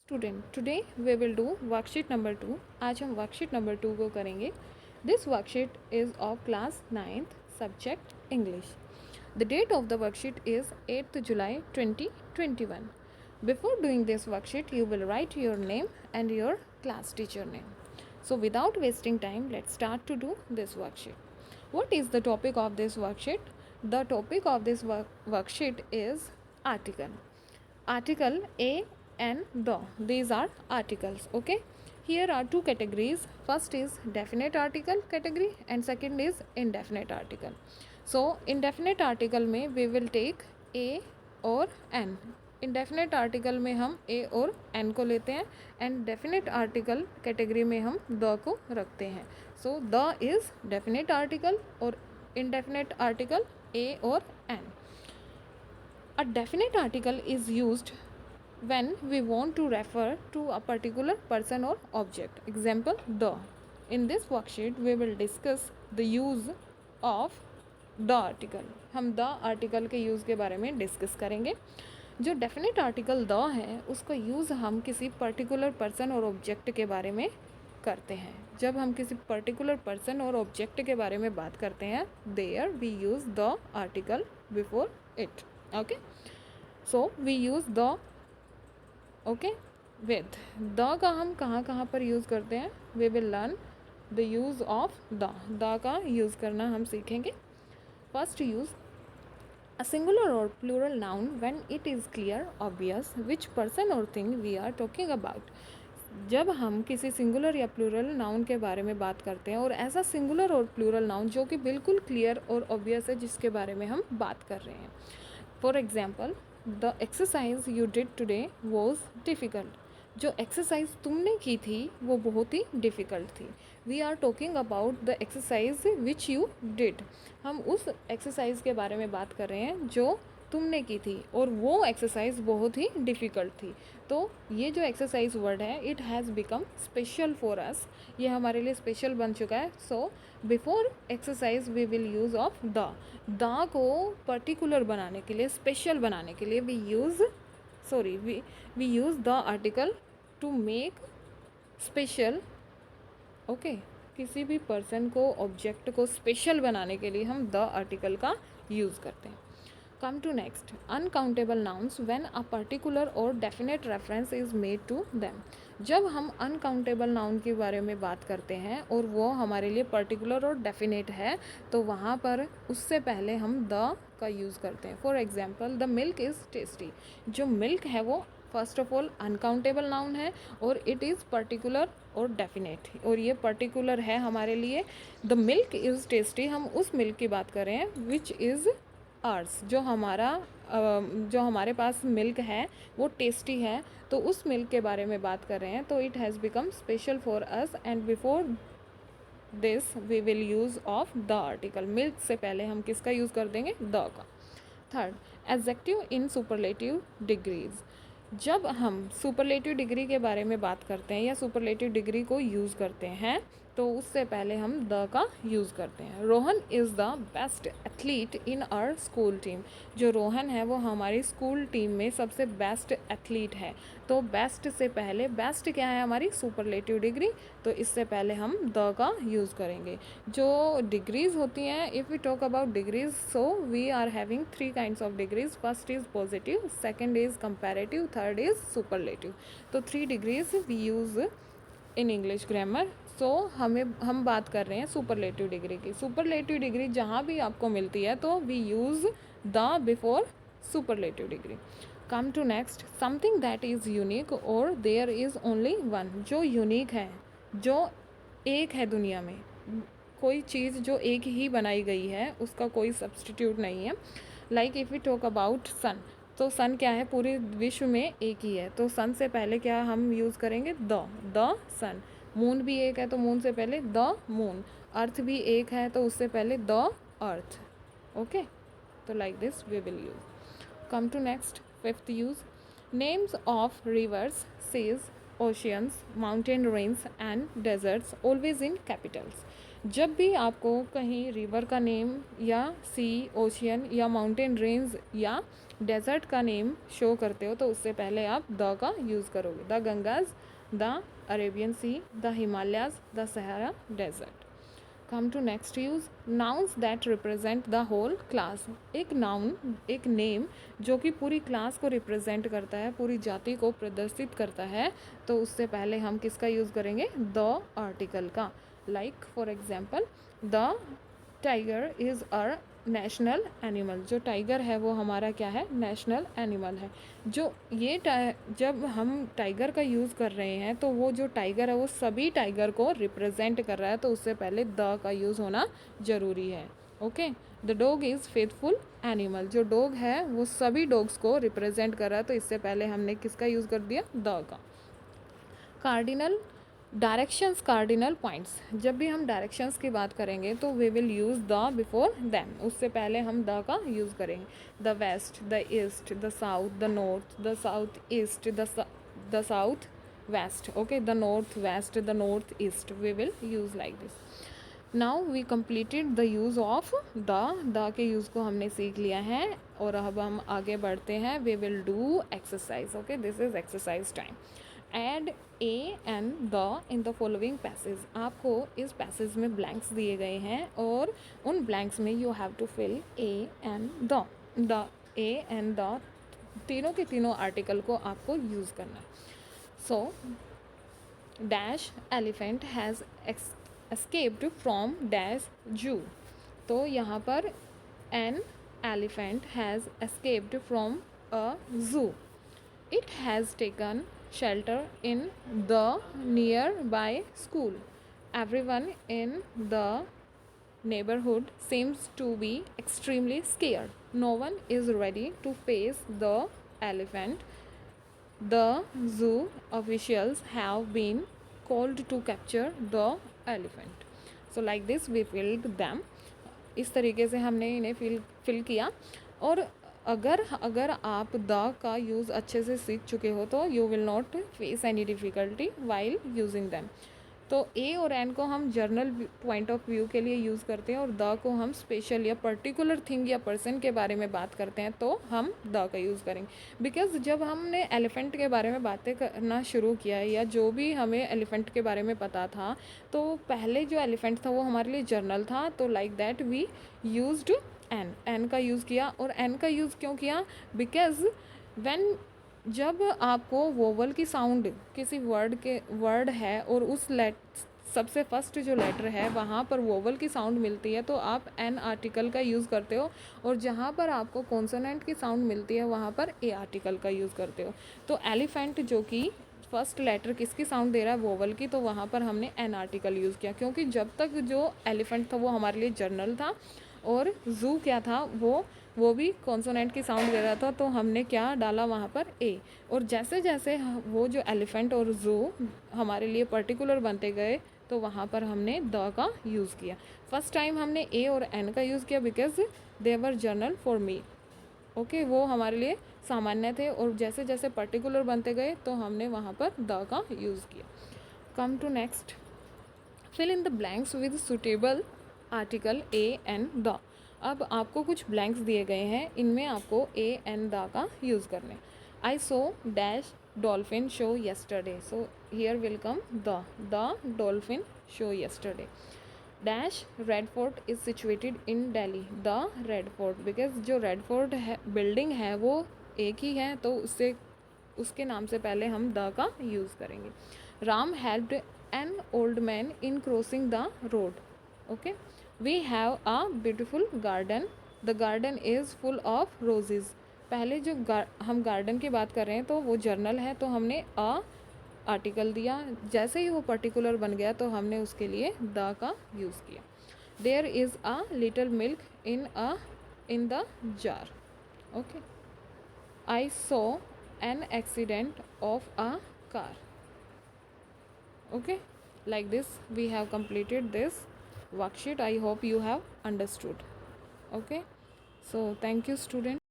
Student today we will do worksheet number 2। आज हम worksheet number 2 को करेंगे। This worksheet is of class 9th subject English. The date of the worksheet is 8th July 2021। Before doing this worksheet you will write your name and your class teacher name. So without wasting time, let's start to do this worksheet. What is the topic of this worksheet? The topic of this worksheet is article. Article a and the. These are articles. Okay. Here are two categories. First is definite article category and second is indefinite article. So indefinite article में we will take a और n. Indefinite article में हम ए और N को लेते हैं and definite article category में हम द को रखते हैं. So the is definite article और इंडेफिनेट आर्टिकल ए और an. A definite article is used when we want to refer to a particular person or object. Example, the. In this worksheet we will discuss the use of the article. हम the article के use के बारे में discuss करेंगे. जो definite article the है उसका use हम किसी पर्टिकुलर पर्सन और ऑब्जेक्ट के बारे में करते हैं. जब हम किसी पर्टिकुलर पर्सन और ऑब्जेक्ट के बारे में बात करते हैं there we use the article before it. Okay, so we use the. Okay, with the का हम कहाँ कहाँ पर यूज़ करते हैं we will learn the use of the का यूज़ करना हम सीखेंगे. First use a singular or plural noun when it is clear obvious which person or thing we are talking about. जब हम किसी सिंगुलर या प्लूरल नाउन के बारे में बात करते हैं और ऐसा सिंगुलर और प्लूरल नाउन जो कि बिल्कुल क्लियर और ऑब्वियस है जिसके बारे में हम बात कर रहे हैं. For example, the exercise you did today was difficult. जो एक्सरसाइज तुमने की थी वो बहुत ही डिफ़िकल्ट थी. We are talking about the exercise which you did. हम उस एक्सरसाइज के बारे में बात कर रहे हैं जो तुमने की थी और वो एक्सरसाइज बहुत ही डिफ़िकल्ट थी. तो ये जो एक्सरसाइज वर्ड है it has become special for us. ये हमारे लिए स्पेशल बन चुका है. So before exercise we will use of the को पर्टिकुलर बनाने के लिए, स्पेशल बनाने के लिए we use the article to make special. Okay, किसी भी पर्सन को, ऑब्जेक्ट को स्पेशल बनाने के लिए हम द आर्टिकल का यूज़ करते हैं. Come to next, uncountable nouns when a particular or definite reference is made to them. जब हम अनकाउंटेबल नाउन के बारे में बात करते हैं और वो हमारे लिए पर्टिकुलर और डेफिनेट है तो वहाँ पर उससे पहले हम द का यूज़ करते हैं. For example, the milk is tasty. जो मिल्क है वो first of all uncountable noun है और it is particular or definite. और ये पर्टिकुलर है हमारे लिए. द मिल्क इज़ टेस्टी, हम उस मिल्क की बात कर रहे हैं विच इज़ आर्स. जो हमारे पास मिल्क है वो टेस्टी है तो उस मिल्क के बारे में बात कर रहे हैं. तो it has become special for us and before this we will use of the article. Milk से पहले हम किसका यूज़ कर देंगे द का. Third, adjective in superlative degrees. जब हम सुपरलेटिव डिग्री के बारे में बात करते हैं या सुपरलेटिव डिग्री को यूज़ करते हैं तो उससे पहले हम द का यूज़ करते हैं. Rohan is the best athlete in our school team. जो रोहन है वो हमारी स्कूल टीम में सबसे बेस्ट एथलीट है. तो बेस्ट से पहले, बेस्ट क्या है हमारी सुपरलेटिव डिग्री, तो इससे पहले हम द का यूज़ करेंगे. जो डिग्रीज़ होती हैं, if we talk about degrees, so we are having 3 kinds of degrees. First is positive, second is comparative, third is superlative. तो 3 degrees we use in English grammar. So हम बात कर रहे हैं सुपरलेटिव डिग्री की. Superlative degree जहाँ भी आपको मिलती है तो we use the before superlative degree. Come to next, something that is unique और देयर इज़ ओनली वन. जो यूनिक है, जो एक है दुनिया में, कोई चीज़ जो एक ही बनाई गई है उसका कोई सब्सटीट्यूट नहीं है. Like if we talk about sun, तो सन क्या है, पूरे विश्व में एक ही है. तो सन से पहले क्या हम यूज़ करेंगे द सन. मून भी एक है तो मून से पहले द मून. अर्थ भी एक है तो उससे पहले द अर्थ. ओके, तो like this we will use. Come to next, fifth use, names of rivers, seas, oceans, mountain ranges and deserts always in capitals. जब भी आपको कहीं रिवर का नेम या सी, ओशियन या माउंटेन रेंज या डेजर्ट का नेम शो करते हो तो उससे पहले आप द का यूज़ करोगे। The Ganges, the Arabian Sea, the Himalayas, the Sahara Desert. Come to next use, nouns that represent the whole class. एक नाउन, एक नेम जो कि पूरी क्लास को रिप्रेजेंट करता है, पूरी जाति को प्रदर्शित करता है, तो उससे पहले हम किसका यूज़ करेंगे? द आर्टिकल का। Like for example, the tiger is a national animal. जो टाइगर है वो हमारा क्या है? नेशनल एनिमल है। जो ये जब हम टाइगर का यूज़ कर रहे हैं तो वो जो टाइगर है वो सभी टाइगर को रिप्रेजेंट कर रहा है, तो उससे पहले द का यूज़ होना ज़रूरी है। Okay. The dog is faithful animal. जो डॉग है वो सभी डॉग्स को रिप्रेजेंट कर रहा है, तो इससे पहले हमने किसका यूज़ कर दिया? द का। Cardinal directions, cardinal points. जब भी हम डायरेक्शंस की बात करेंगे तो we will use the before them. उससे पहले हम द का यूज़ करेंगे। The west, the east, the south, the north, the south east, the south west. Okay, the north west, the north east, we will use like this. Now we completed the use of the के use को हमने सीख लिया है और अब हम आगे बढ़ते हैं। We will do exercise. Okay, this is exercise time. Add a and the in the following passage. आपको इस पैसेज में ब्लैंक्स दिए गए हैं और उन ब्लैंक्स में you have to fill a and the a and the तीनों के तीनों आर्टिकल को आपको यूज़ करना है। So dash elephant has escaped from dash zoo। तो यहाँ पर an elephant has escaped from a zoo। It has taken shelter in the nearby school। Everyone in the neighborhood seems to be extremely scared। No one is ready to face the elephant। The zoo officials have been called to capture the elephant। So like this we filled them। इस तरीके से हमने इन्हें fill किया। और अगर आप the का यूज़ अच्छे से सीख चुके हो तो you will not face any difficulty while using them. तो ए और एन को हम जर्नल पॉइंट ऑफ व्यू के लिए यूज़ करते हैं और द को हम स्पेशल या पर्टिकुलर थिंग या पर्सन के बारे में बात करते हैं तो हम द का यूज़ करेंगे। बिकॉज जब हमने एलिफेंट के बारे में बातें करना शुरू किया या जो भी हमें एलिफेंट के बारे में पता था, तो पहले जो एलिफेंट था वो हमारे लिए जर्नल था, तो like that we used an का यूज़ किया। और एन का यूज़ क्यों किया? बिकॉज व्हेन जब आपको वोवल की साउंड किसी वर्ड है और उस सबसे फर्स्ट जो लेटर है वहाँ पर वोवल की साउंड मिलती है तो आप एन आर्टिकल का यूज़ करते हो, और जहाँ पर आपको कॉन्सोनेंट की साउंड मिलती है वहाँ पर ए आर्टिकल का यूज़ करते हो। तो एलिफेंट जो कि फर्स्ट लेटर किसकी साउंड दे रहा है? वोवल की, तो वहाँ पर हमने एन आर्टिकल यूज़ किया, क्योंकि जब तक जो एलिफेंट था वो हमारे लिए जर्नल था और जू क्या था? वो भी कॉन्सोनेंट की साउंड दे रहा था, तो हमने क्या डाला वहाँ पर? ए। और जैसे जैसे वो जो एलिफेंट और जू हमारे लिए पर्टिकुलर बनते गए तो वहाँ पर हमने द का यूज़ किया। फर्स्ट टाइम हमने ए और एन का यूज़ किया because they were journal for me. Okay, वो हमारे लिए सामान्य थे, और जैसे जैसे पर्टिकुलर बनते गए तो हमने वहाँ पर द का यूज़ किया। Come to next, fill in the blanks with suitable article a and the. अब आपको कुछ ब्लैंक्स दिए गए हैं, इनमें आपको ए एंड द का यूज़ करना है। I saw dash dolphin show yesterday. So here will come the dolphin show yesterday. Dash Red Fort is situated in Delhi. The Red Fort, because जो रेड फोर्ट है बिल्डिंग है वो एक ही है, तो उसके नाम से पहले हम द का यूज़ करेंगे। Ram helped an old man in crossing the road. Okay, we have a beautiful garden. The garden is full of roses. पहले जो हम गार्डन की बात कर रहे हैं तो वो जर्नल है, तो हमने अ आर्टिकल दिया। जैसे ही वो पर्टिकुलर बन गया तो हमने उसके लिए द का यूज़ किया। There is a little milk in the jar. Okay, I saw an accident of a car. Okay, like this we have completed this worksheet. I hope you have understood. Okay, so thank you student.